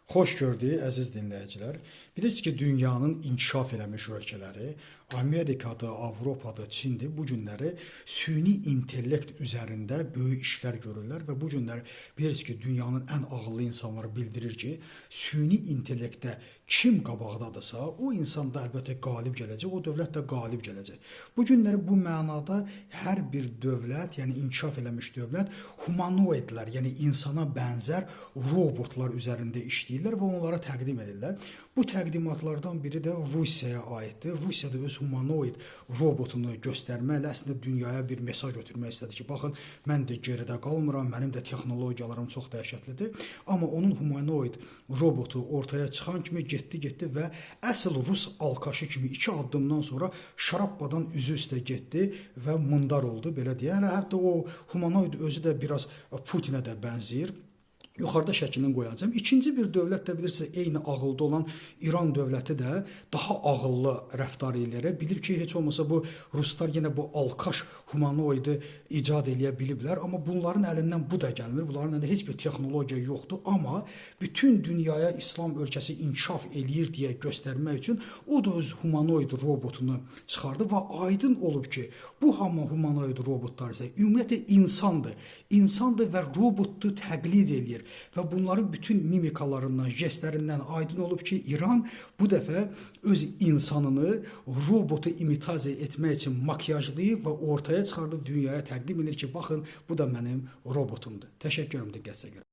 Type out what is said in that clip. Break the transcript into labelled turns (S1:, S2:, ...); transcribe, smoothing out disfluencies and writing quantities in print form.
S1: Xoş gördük, əziz dinləyicilər. Bilirsiniz ki, dünyanın inkişaf eləmiş ölkələri, Amerikada, Avropada, Çində bu günləri süni intellekt üzərində böyük işlər görürlər və bu günləri bilirsiniz ki, dünyanın ən ağıllı insanları bildirir ki, süni intellektdə kim qabaqdadırsa, o insan da əlbəttə qalib gələcək, o dövlət də qalib gələcək. Bu günləri bu mənada hər bir dövlət, yəni inkişaf eləmiş dövlət humanoidlər, yəni insana bənzər robotlar üzərində işləyirlər və onlara təqdim edirlər. Bu təqdimatlardan biri də Rusiyaya aiddir. Rusiya da öz humanoid robotunu göstərməklə əslində dünyaya bir mesaj ötürmək istədi ki, baxın, mən də geridə qalmıram, mənim də texnologiyalarım çox dəhşətlidir. Amma onun humanoid robotu ortaya çıxan kimi getdi və əsl rus alkaşı kimi 2 addımdan sonra şarappadan üzü üstə getdi və mundar oldu, belə deyək. Hətta o humanoid özü də biraz Putinə də bənzəyir. Yuxarıda şəklini qoyacağım. İkinci bir dövlət də bilirsiniz, eyni ağılda olan İran dövləti də daha ağıllı rəftar edir. Bilir ki, heç olmasa bu ruslar yenə bu alkaş humanoidi icad eləyə biliblər. Amma bunların əlindən bu da gəlmir. Bunların əlində heç bir texnologiya yoxdur. Amma bütün dünyaya İslam ölkəsi inkişaf eləyir deyə göstərmək üçün o da öz humanoid robotunu çıxardı və aydın olub ki, bu hamı humanoid robotlar isə ümumiyyətlə insandır. İnsandır və robotu təqlid eləyir. Və bunların bütün mimikalarından, jestlərindən aydın olub ki, İran bu dəfə öz insanını robotu imitasiya etmək üçün makyajlayıb və ortaya çıxardıb dünyaya təqdim edir ki, baxın, bu da mənim robotumdur. Təşəkkür edirəm diqqətinizə görə.